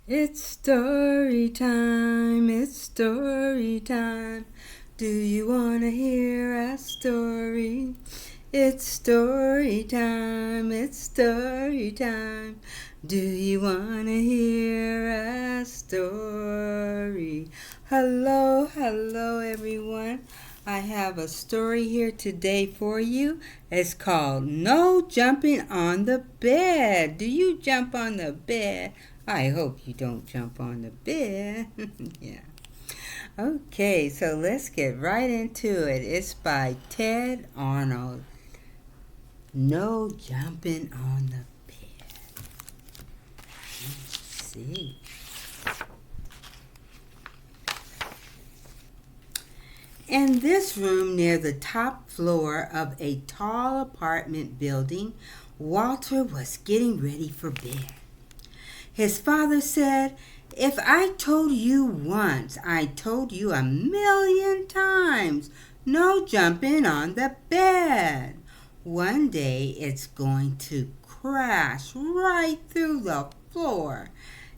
It's story time, it's story time. Do you want to hear a story? It's story time, it's story time. Do you want to hear a story? Hello everyone. I have a story here today for you. It's called No Jumping on the Bed. Do you jump on the bed? I hope you don't jump on the bed. Yeah. Okay, so let's get right into it. It's by Tedd Arnold. No jumping on the bed. Let's see. In this room near the top floor of a tall apartment building, Walter was getting ready for bed. His father said, "If I told you once, I told you 1,000,000 times, no jumping on the bed. One day it's going to crash right through the floor.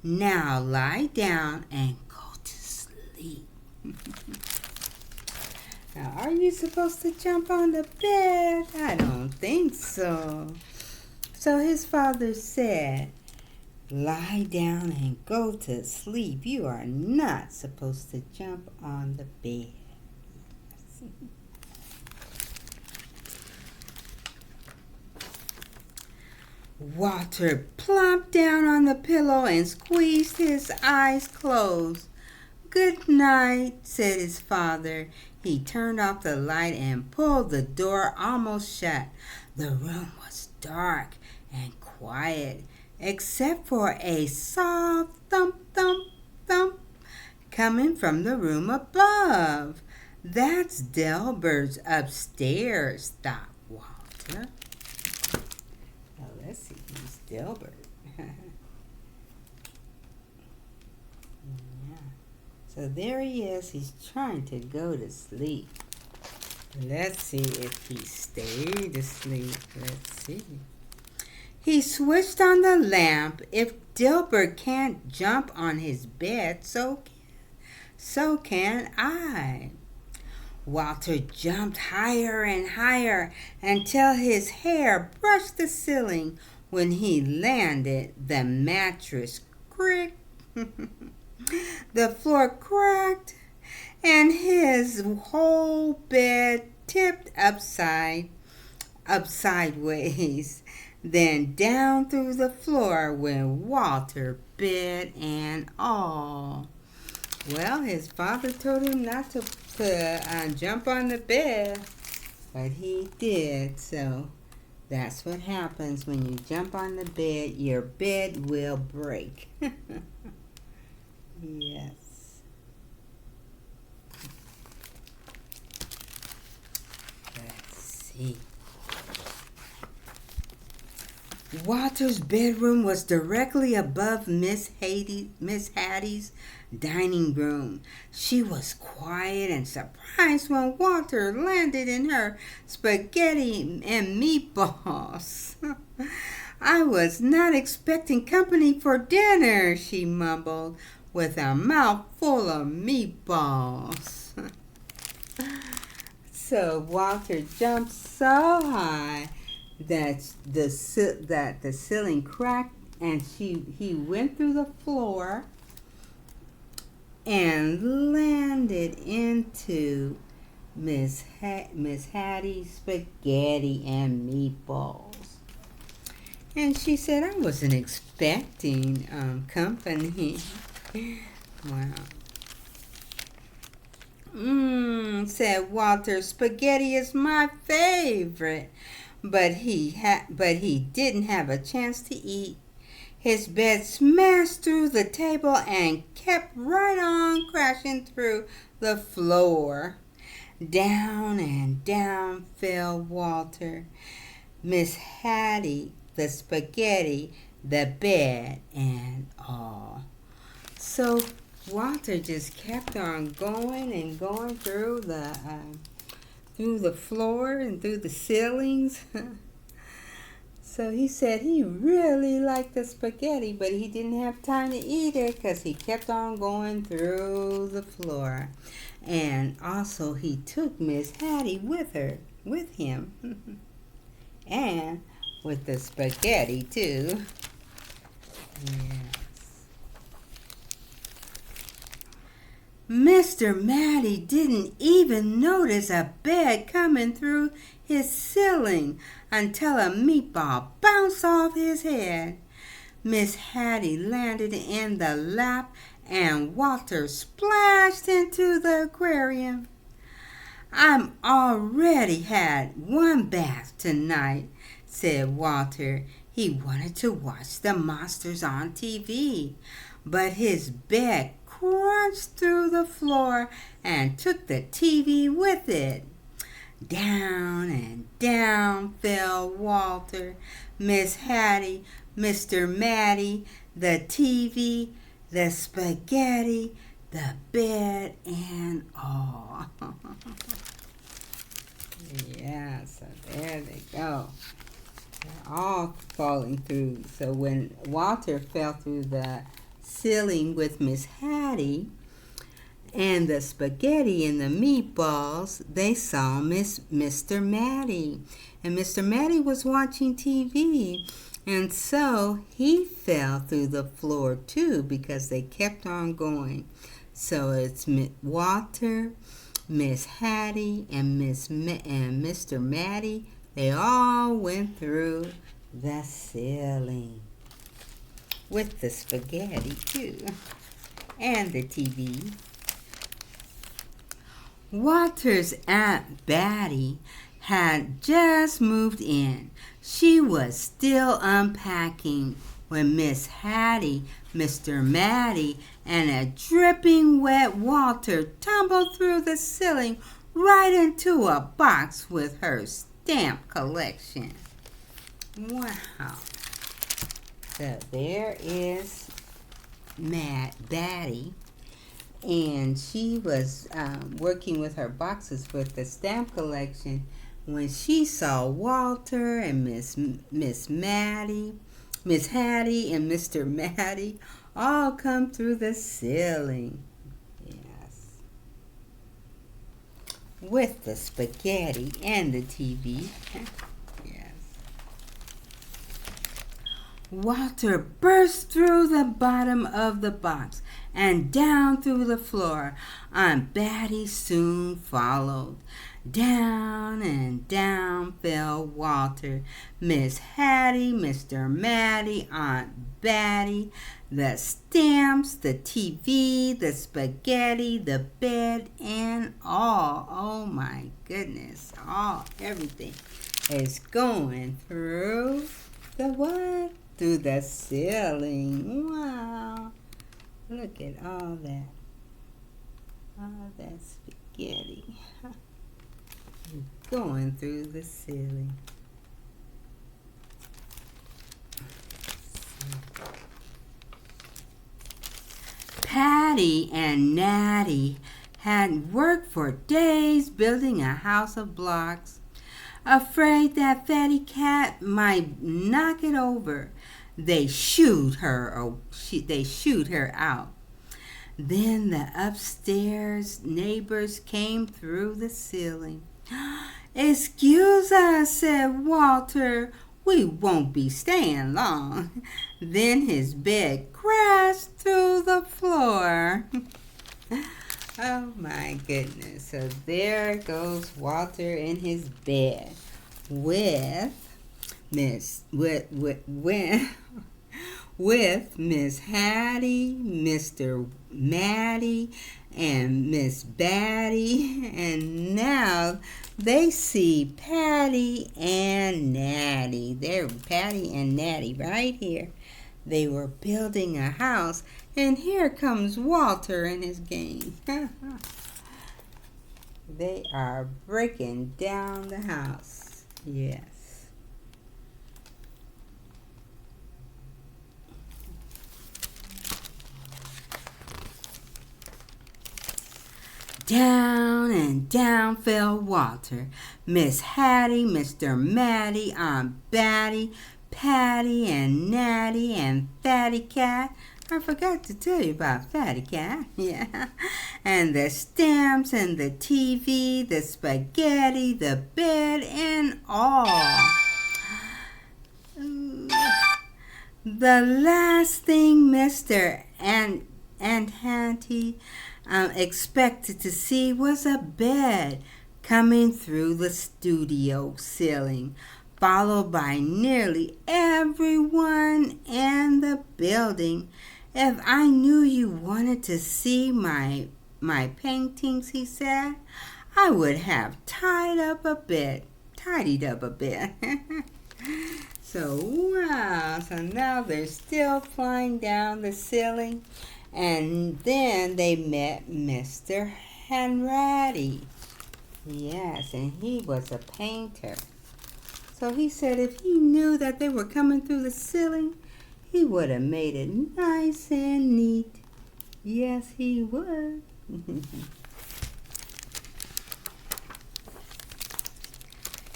Now lie down and go to sleep." Now, are you supposed to jump on the bed? I don't think so. So his father said, "Lie down and go to sleep. You are not supposed to jump on the bed." Walter plumped down on the pillow and squeezed his eyes closed. "Good night," said his father. He turned off the light and pulled the door almost shut. The room was dark and quiet, except for a soft thump, thump, thump coming from the room above. "That's Delbert's upstairs," thought Walter. Now let's see who's Delbert. So there he is. He's trying to go to sleep. Let's see if he stayed asleep. Let's see. He switched on the lamp. If Dilbert can't jump on his bed, so can I. Walter jumped higher and higher until his hair brushed the ceiling. When he landed, the mattress creaked. The floor cracked, and his whole bed tipped sideways. Then down through the floor went Walter, bed and all. Well, his father told him not to jump on the bed, but he did. So that's what happens when you jump on the bed. Your bed will break. Yes. Let's see. Walter's bedroom was directly above Miss Hattie's dining room. She was quiet and surprised when Walter landed in her spaghetti and meatballs. "I was not expecting company for dinner," she mumbled, with a mouth full of meatballs. So Walter jumped so high that the ceiling cracked, and he went through the floor and landed into Miss Hattie's spaghetti and meatballs. And she said, "I wasn't expecting company." Wow. Said Walter, "Spaghetti is my favorite." But he didn't have a chance to eat. His bed smashed through the table and kept right on crashing through the floor. Down and down fell Walter, Miss Hattie, the spaghetti, the bed, and all. So Walter just kept on going and going through the floor and through the ceilings. So he said he really liked the spaghetti, but he didn't have time to eat it because he kept on going through the floor. And also he took Miss Hattie with him. And with the spaghetti too. Yes. Mr. Matty didn't even notice a bed coming through his ceiling until a meatball bounced off his head. Miss Hattie landed in the lap and Walter splashed into the aquarium. "I'm already had one bath tonight," said Walter. He wanted to watch the monsters on TV, but his bed crunched through the floor and took the TV with it. Down and down fell Walter, Miss Hattie, Mr. Matty, the TV, the spaghetti, the bed, and all. Yeah, so there they go. They're all falling through. So when Walter fell through the ceiling with Miss Hattie and the spaghetti and the meatballs, they saw Mr. Matty. And Mr. Matty was watching TV. And so he fell through the floor too because they kept on going. So it's Walter, Miss Hattie, and Mr. Matty. They all went through the ceiling with the spaghetti too, and the TV. Walter's Aunt Batty had just moved in. She was still unpacking when Miss Hattie, Mr. Matty, and a dripping wet Walter tumbled through the ceiling right into a box with her stamp collection. Wow. So there is Batty, and she was working with her boxes with the stamp collection when she saw Walter and Miss Hattie and Mr. Matty all come through the ceiling. Yes. With the spaghetti and the TV. Yes. Walter burst through the bottom of the box and down through the floor. Aunt Batty soon followed. Down and down fell Walter, Miss Hattie, Mr. Matty, Aunt Batty, the stamps, the TV, the spaghetti, the bed, and all. Oh my goodness, everything is going through the what? Through the ceiling. Wow. Look at all that. All that spaghetti. Going through the ceiling. Patty and Natty had worked for days building a house of blocks. Afraid that Fatty Cat might knock it over, they shooed her out. Then the upstairs neighbors came through the ceiling. "Excuse us," said Walter. "We won't be staying long." Then his bed crashed through the floor. Oh my goodness. So there goes Walter in his bed with Miss Hattie, Mr. Matty, and Miss Batty, and now they see Patty and Natty. They're Patty and Natty right here. They were building a house, and here comes Walter and his gang. They are breaking down the house. Yes. Down and down fell Walter, Miss Hattie, Mr. Matty, Aunt Batty, Patty and Natty and Fatty Cat. I forgot to tell you about Fatty Cat. Yeah. And the stamps and the TV, the spaghetti, the bed, and all. The last thing Mr. and Auntie expected to see was a bed coming through the studio ceiling, followed by nearly everyone in the building. If I knew you wanted to see my paintings, he said, I would have tidied up a bit. So, wow, so now they're still flying down the ceiling. And then they met Mr. Hanratty. Yes, and he was a painter. So he said if he knew that they were coming through the ceiling, he would have made it nice and neat. Yes, he would.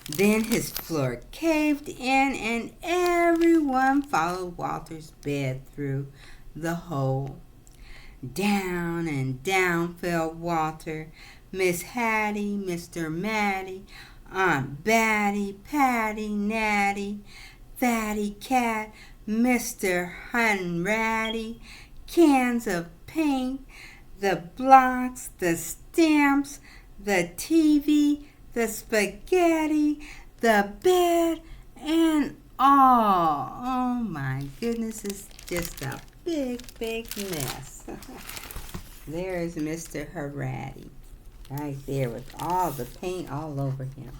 Then his floor caved in and everyone followed Walter's bed through the hole. Down and down fell Walter, Miss Hattie, Mr. Matty, Aunt Batty, Patty, Natty, Fatty Cat, Mr. Hanratty, cans of paint, the blocks, the stamps, the TV, the spaghetti, the bed, and all. Oh my goodness, it's just a big mess. There's Mr. Hanratty right there with all the paint all over him.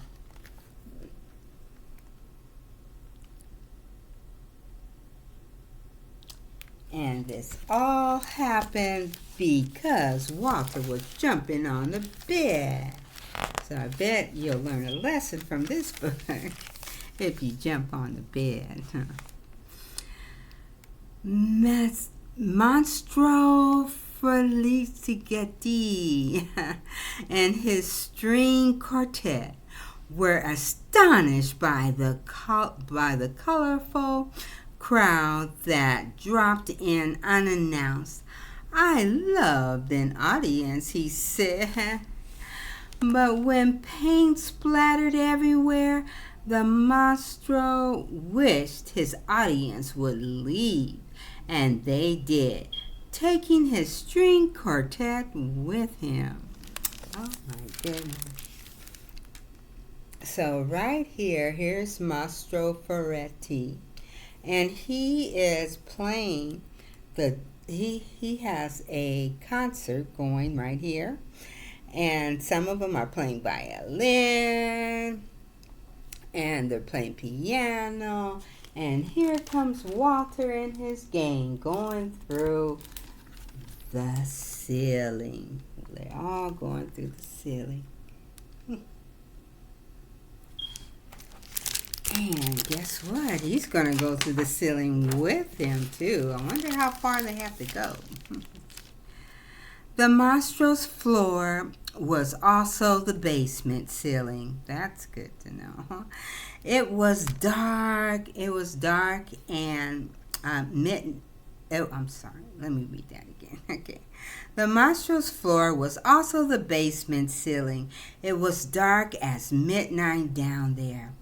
And this all happened because Walter was jumping on the bed. So I bet you'll learn a lesson from this book if you jump on the bed. Monstro Felicity and his string quartet were astonished by the colorful crowd that dropped in unannounced. I loved an audience, he said. But when paint splattered everywhere, the monstro wished his audience would leave, and they did, taking his string quartet with him. Oh my goodness. So right here's Mastro Ferretti, and he is playing he has a concert going right here. And some of them are playing violin, and they're playing piano. And here comes Walter and his gang going through the ceiling. They're all going through the ceiling. And guess what? He's going to go through the ceiling with him, too. I wonder how far they have to go. The Mastro's floor was also the basement ceiling. That's good to know. It was dark. And I'm sorry. Let me read that again. Okay. The Mastro's floor was also the basement ceiling. It was dark as midnight down there.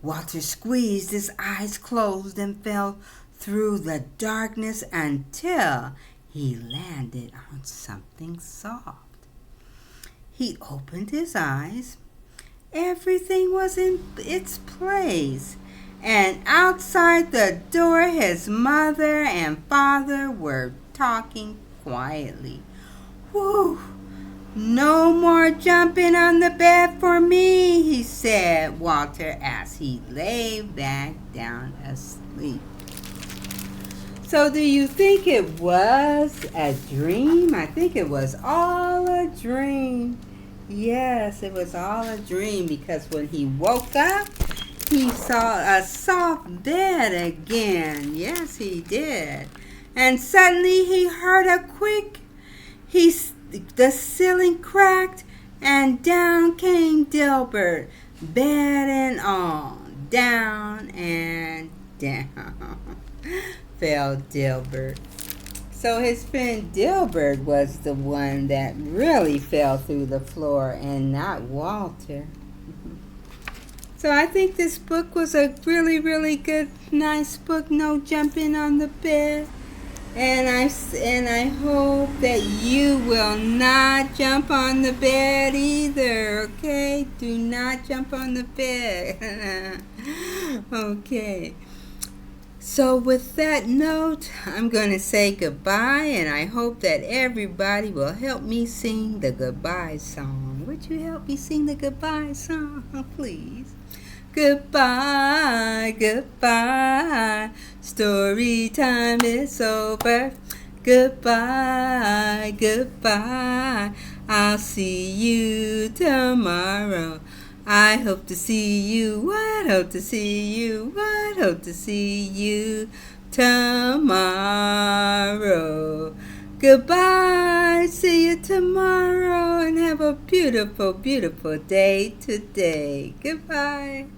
Walter squeezed his eyes closed and fell through the darkness until he landed on something soft. He opened his eyes. Everything was in its place. And outside the door, his mother and father were talking quietly. Whew! No more jumping on the bed for me, he said, Walter, as he lay back down asleep. So do you think it was a dream? I think it was all a dream. Yes, it was all a dream because when he woke up, he saw a soft bed again. Yes, he did. And suddenly he heard a quick, the ceiling cracked and down came Dilbert, bed and all, down and down fell Dilbert. So his friend Dilbert was the one that really fell through the floor and not Walter. So I think this book was a really, really good, nice book. No jumping on the bed. And I hope that you will not jump on the bed either, okay? Do not jump on the bed. Okay. So with that note, I'm going to say goodbye, and I hope that everybody will help me sing the goodbye song. Would you help me sing the goodbye song, please? Goodbye, goodbye, story time is over. Goodbye, goodbye, I'll see you tomorrow. I hope to see you, I hope to see you, I hope to see you tomorrow. Goodbye, see you tomorrow, and have a beautiful, beautiful day today. Goodbye.